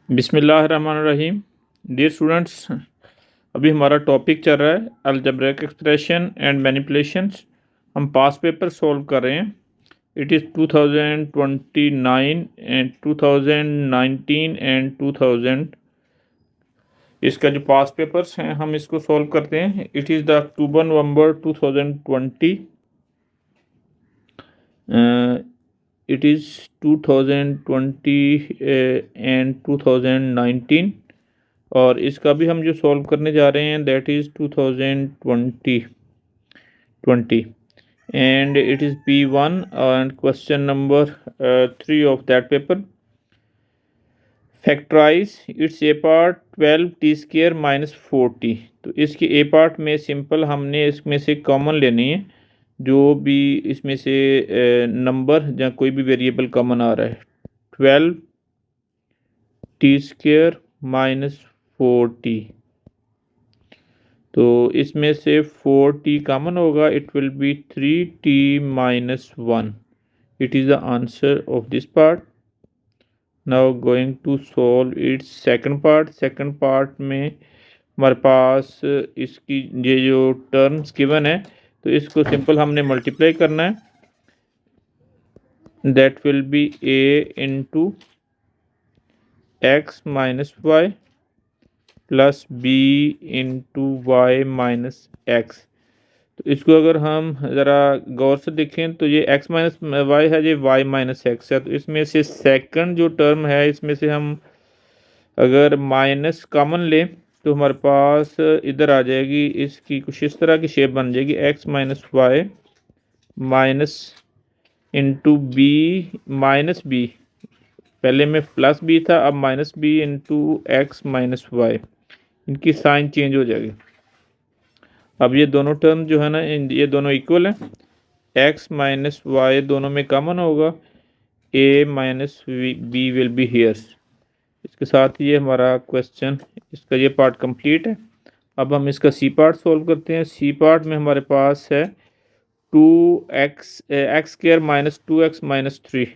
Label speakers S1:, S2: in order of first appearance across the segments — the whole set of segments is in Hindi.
S1: बिस्मिल्लाहिर्रहमानिर्रहीम। डियर स्टूडेंट्स, अभी हमारा टॉपिक चल रहा है अलजेब्रिक एक्सप्रेशन एंड मैनिपुलेशंस। हम पास पेपर सॉल्व कर रहे हैं। It is 2029 and 2019 and 2000। इसका जो पास पेपर्स हैं हम इसको सॉल्व करते हैं। It is the October November 2020, it is 2020 and 2019। और इसका भी हम जो सॉल्व करने जा रहे हैं that is 2020 and it is P1 and question number 3 of that paper. Factorize its a part 12t² -40। तो इसकी ए पार्ट में सिंपल हमने इसमें से कॉमन लेनी है, जो भी इसमें से नंबर या कोई भी वेरिएबल कॉमन आ रहा है। 12t² -40, तो इसमें से 4t कॉमन होगा, it will be 3t -1। It is the answer of this part. Now going to solve its second part. Second part में हमारे पास इसकी ये जो टर्म्स गिवन है, तो इसको सिंपल हमने मल्टीप्लाई करना है। That will be a into x minus y plus b into y minus x. तो इसको अगर हम ज़रा गौर से देखें तो ये x माइनस वाई है, ये y माइनस एक्स है। तो इसमें से सेकंड जो टर्म है इसमें से हम अगर माइनस कॉमन लें तो हमारे पास इधर आ जाएगी, इसकी कुछ इस तरह की शेप बन जाएगी, x minus y minus into b minus b. पहले में प्लस बी था, अब minus b into x minus y. इनकी साइन चेंज हो जाएगी। अब ये दोनों टर्म जो है ना, ये दोनों इक्वल हैं। एक्स माइनस वाई दोनों में कॉमन होगा, A minus B will be here. इसके साथ ये हमारा क्वेश्चन, इसका ये पार्ट कंप्लीट है। अब हम इसका सी पार्ट सॉल्व करते हैं। सी पार्ट में हमारे पास है 2x² -2x -3।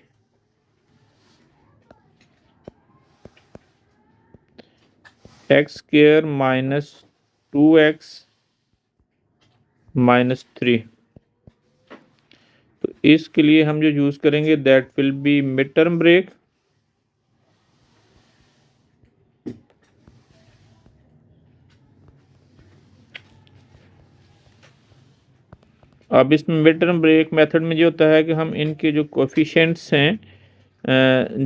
S1: x² -2x -3। तो इसके लिए हम जो यूज़ करेंगे that will be mid term break. अब इसमें मिड टर्म ब्रेक मेथड में ये होता है कि हम इनके जो कोफिशिएंट्स हैं,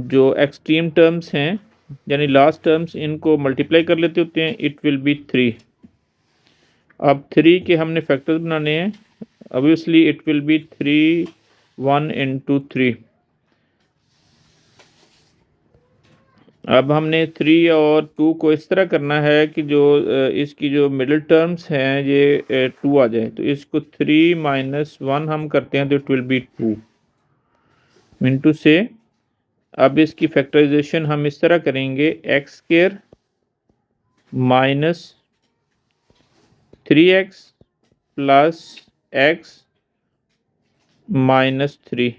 S1: जो एक्सट्रीम टर्म्स हैं यानी लास्ट टर्म्स, इनको मल्टीप्लाई कर लेते होते हैं। It will be 3। अब 3 के हमने फैक्टर्स बनाने हैं। Obviously it will be 3 1 into 3। अब हमने 3 और 2 को इस तरह करना है कि जो इसकी जो मिडिल टर्म्स हैं ये 2 आ जाए। तो इसको 3 -1 हम करते हैं तो इट विल बी 2 इंटू से। अब इसकी फैक्टराइजेशन हम इस तरह करेंगे, x² -3x प्लस x -3।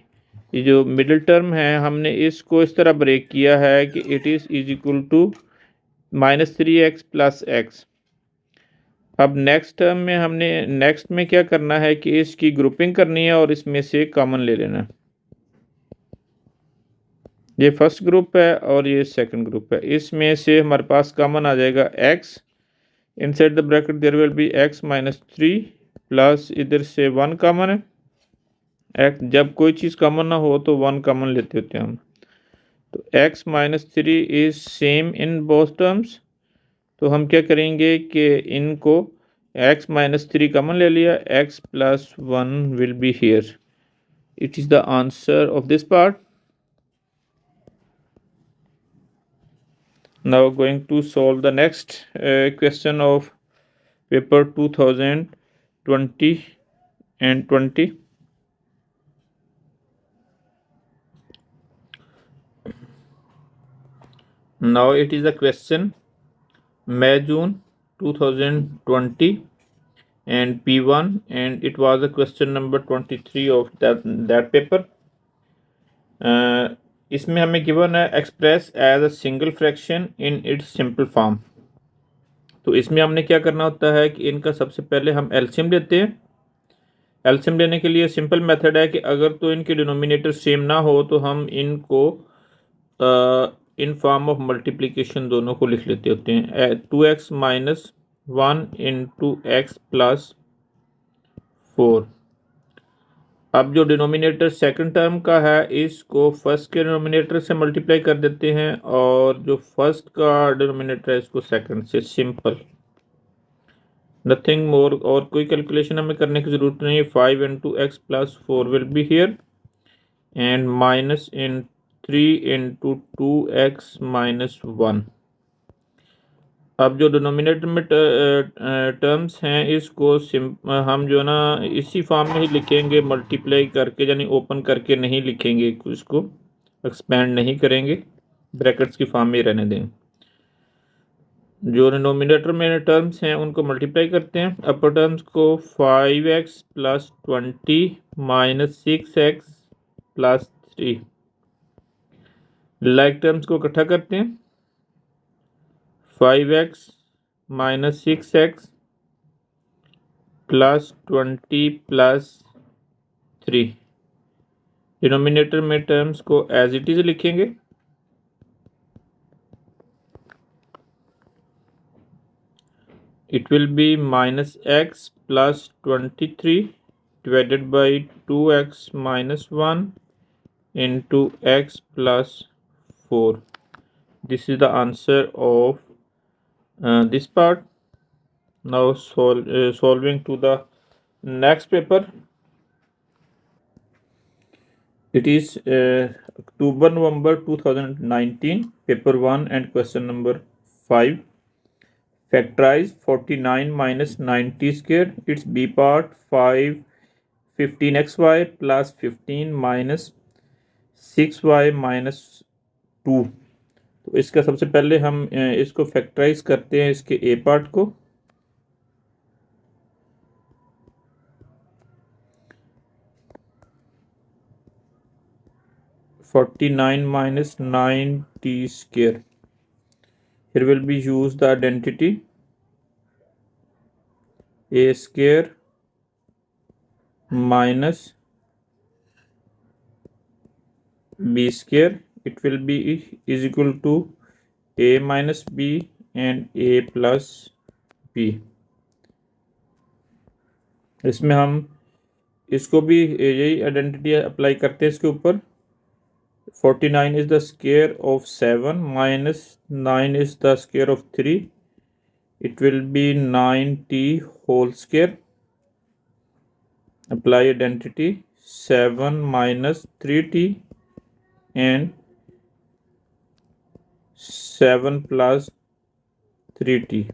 S1: ये जो मिडिल टर्म है हमने इसको इस तरह ब्रेक किया है कि it is equal to -3x plus x। अब नेक्स्ट टर्म में हमने नेक्स्ट में क्या करना है कि इसकी ग्रुपिंग करनी है और इसमें से कॉमन ले लेना है। ये फर्स्ट ग्रुप है और ये सेकंड ग्रुप है। इसमें से हमारे पास कॉमन आ जाएगा x। Inside the bracket there will be x -3 plus इधर से 1 कॉमन है। x जब कोई चीज़ कॉमन ना हो तो 1 कॉमन लेते होते हैं हम। तो x -3 is same in both terms. तो हम क्या करेंगे कि इनको x -3 कॉमन ले लिया, x plus 1 will be here. It is the answer of this part. Now going to solve the next question of paper 2020 and 20. Now it is a question May June 2020 and P1, and it was a question number 23 of that paper. इसमें हमें गिवन है express as a single fraction in its simple form. तो इसमें हमने क्या करना होता है कि इनका सबसे पहले हम एलसीएम लेते हैं। एलसीएम लेने के लिए सिंपल मेथड है कि अगर तो इनके डिनोमिनेटर सेम ना हो तो हम इनको इन फॉर्म ऑफ मल्टीप्लिकेशन दोनों को लिख लेते होते हैं। 2x minus 1 into x plus 4। अब जो डिनोमिनेटर सेकंड टर्म का है इसको फर्स्ट के डिनोमिनेटर से मल्टीप्लाई कर देते हैं, और जो फर्स्ट का डिनोमिनेटर है इसको सेकंड से। सिंपल, नथिंग मोर, और कोई कैलकुलेशन हमें करने की ज़रूरत नहीं है। 5 into x plus 4 will be here, and minus in 3 into 2x minus 1। अब जो डिनोमिनेटर में टर्म्स हैं इसको हम जो ना इसी फॉर्म में ही लिखेंगे, मल्टीप्लाई करके, यानी ओपन करके नहीं लिखेंगे, इसको एक्सपेंड नहीं करेंगे, ब्रैकेट्स की फॉर्म में रहने दें। जो डिनोमिनेटर में टर्म्स हैं उनको मल्टीप्लाई करते हैं। अपर टर्म्स को 5x plus 20 minus 6x plus 3। Like terms को इकट्ठा करते हैं। 5x minus 6x plus 20 plus 3। Denominator में टर्म्स को एज इट इज लिखेंगे। It will B minus x plus 23 divided by 2x minus 1 into x plus 4. This is the answer of this part. Now solving to the next paper. It is October November 2019, paper 1 and question number 5. Factorize 49 minus 90 square. Its b part 5 15xy plus 15 minus 6y minus 2। तो इसका सबसे पहले हम इसको फैक्टराइज करते हैं, इसके ए पार्ट को। (49 minus 9t square). Here will be use the identity a square minus b square. It will be is equal to a minus b and a plus b। इसमें हम इसको भी यही आइडेंटिटी अप्लाई करते हैं इसके ऊपर। 49 is the square of 7 minus 9 is the square of 3. It will be 9t whole square. Apply identity 7 minus 3t and 7 plus 3t.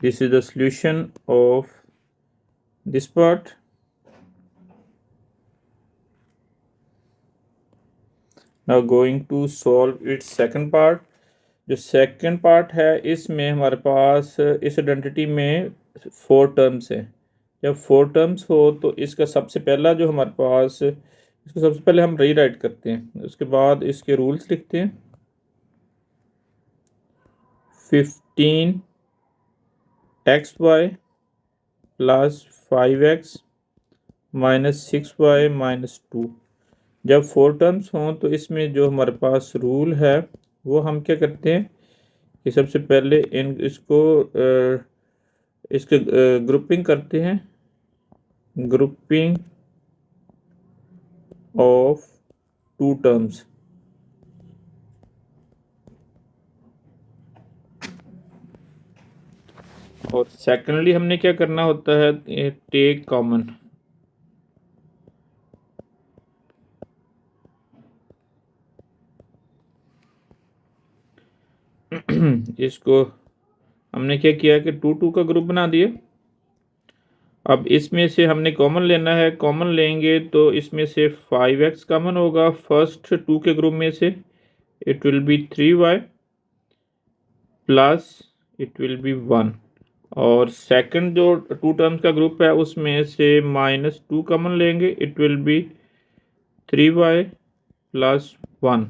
S1: This is the solution of this part. Now going to solve its second part. जो सेकंड पार्ट है इसमें हमारे पास इस आइडेंटिटी में 4 टर्म्स हैं। जब 4 टर्म्स हो तो इसका सबसे पहला जो हमारे पास, इसको सबसे पहले हम रीराइट करते हैं, उसके बाद इसके रूल्स लिखते हैं। 15xy plus 5x minus 6y minus 2। जब 4 टर्म्स हों तो इसमें जो हमारे पास रूल है वो हम क्या करते हैं कि सबसे पहले इसके ग्रुपिंग करते हैं। Grouping of 2 terms. और सेकेंडली हमने क्या करना होता है, टेक कॉमन। इसको हमने क्या किया कि 2 का ग्रुप बना दिया। अब इसमें से हमने कॉमन लेना है। कॉमन लेंगे तो इसमें से 5x कॉमन होगा फर्स्ट 2 के ग्रुप में से। It will B 3y plus it will B 1। और सेकंड जो 2 टर्म्स का ग्रुप है उसमें से -2 कॉमन लेंगे। It will B 3y plus 1।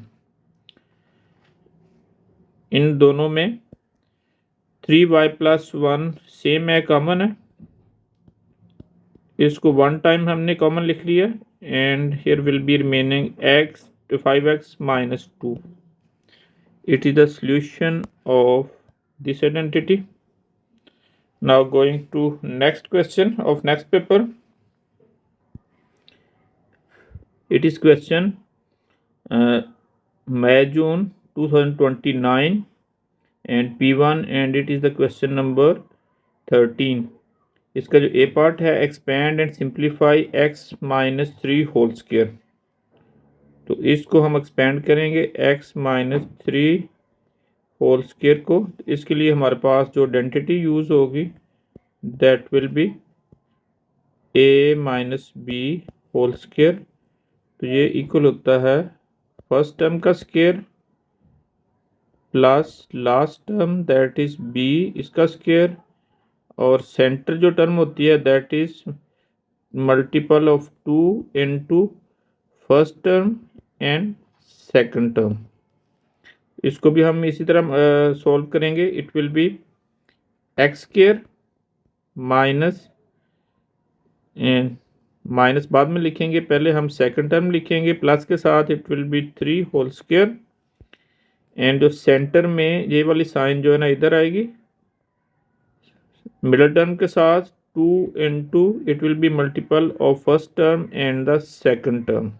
S1: इन दोनों में 3y + 1 सेम है, कॉमन है, इसको वन टाइम हमने कॉमन लिख लिया and here will be remaining x to 5x minus 2. It is the solution of this identity. Now going to next question of next paper. It is question May June 2029 and P1 and it is the question number 13. इसका जो ए पार्ट है expand and simplify x - 3 whole square, तो इसको हम एक्सपैंड करेंगे x - 3 होल स्क्वायर को। तो इसके लिए हमारे पास जो आइडेंटिटी यूज़ होगी that will be a - b whole square. तो ये इक्वल होता है फर्स्ट टर्म का square plus last term that is b इसका स्क्वायर, और सेंटर जो टर्म होती है that is multiple of 2 into first term and second term. इसको भी हम इसी तरह सॉल्व करेंगे। It will be x square minus बाद में लिखेंगे, पहले हम सेकंड टर्म लिखेंगे प्लस के साथ, it will be 3 whole square and जो सेंटर में ये वाली साइन जो है ना इधर आएगी मिडल टर्म के साथ 2 into it will be multiple of first term and the second term.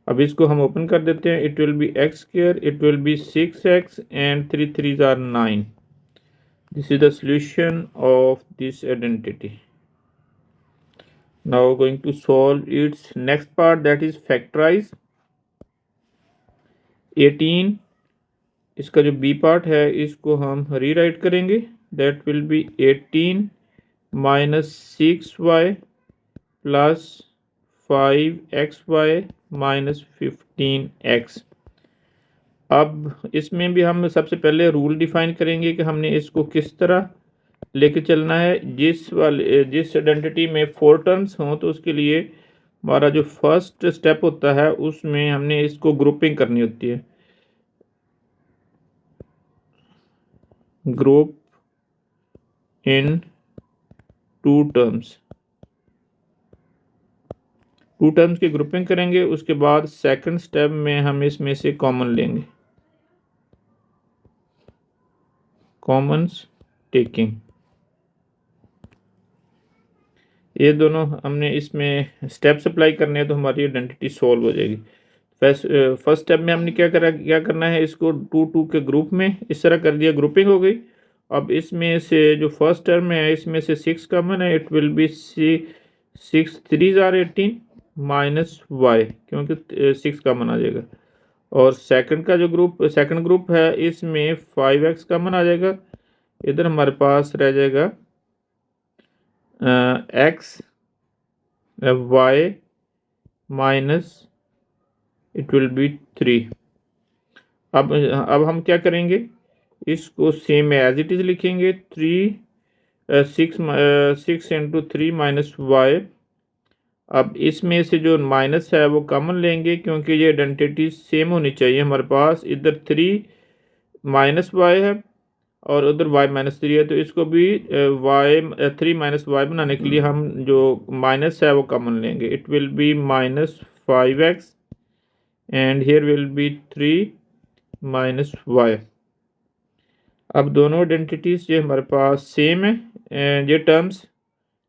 S1: अब इसको हम ओपन कर देते हैं। It will be x square, it will B 6x and 3 3s are 9. This is the solution of this identity. Now going to solve its next part, that is factorize 18। इसका जो b पार्ट है इसको हम रीराइट करेंगे, that will be 18 - 6y plus 5xy - 15x। अब इसमें भी हम सबसे पहले रूल डिफाइन करेंगे कि हमने इसको किस तरह लेके चलना है। जिस आइडेंटिटी में 4 टर्म्स हों तो उसके लिए हमारा जो फर्स्ट स्टेप होता है उसमें हमने इसको ग्रुपिंग करनी होती है। ग्रुप इन 2 टर्म्स, 2 टर्म्स की ग्रुपिंग करेंगे। उसके बाद सेकंड स्टेप में हम इसमें से कॉमन लेंगे, कॉमन्स टेकिंग। ये दोनों हमने इसमें स्टेप्स अप्लाई करने हैं तो हमारी आइडेंटिटी सॉल्व हो जाएगी। फर्स्ट स्टेप में हमने क्या करना है, इसको 2 2 के ग्रुप में इस तरह कर दिया, ग्रुपिंग हो गई। अब इसमें से जो फर्स्ट टर्म है इसमें से 6 कॉमन है, it will B 6 3s are 18 minus y, क्योंकि 6 कॉमन आ जाएगा। और सेकंड का जो सेकंड ग्रुप है इसमें 5x कॉमन आ जाएगा, इधर हमारे पास रह जाएगा x y minus it will be 3। अब हम क्या करेंगे, इसको सेम एज इट इज़ लिखेंगे, 6 into 3 - y। अब इसमें से जो माइनस है वो कॉमन लेंगे क्योंकि ये आइडेंटिटी सेम होनी चाहिए हमारे पास। इधर 3 - y है और उधर y - 3 है, तो इसको भी 3 - y बनाने के लिए हम जो माइनस है वो कॉमन लेंगे। It will B -5x and here will be 3 - y। अब दोनों आइडेंटिटीज ये हमारे पास सेम है, ये टर्म्स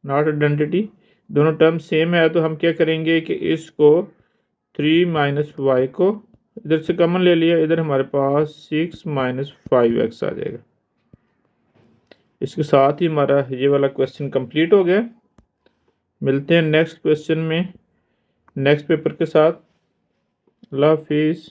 S1: नॉट आइडेंटिटी, दोनों टर्म्स सेम है। तो हम क्या करेंगे कि इसको 3 - y को इधर से कॉमन ले लिया, इधर हमारे पास 6 - 5x आ जाएगा। इसके साथ ही हमारा ये वाला क्वेश्चन कंप्लीट हो गया। मिलते हैं नेक्स्ट क्वेश्चन में नेक्स्ट पेपर के साथ। अल्लाह हाफिज़।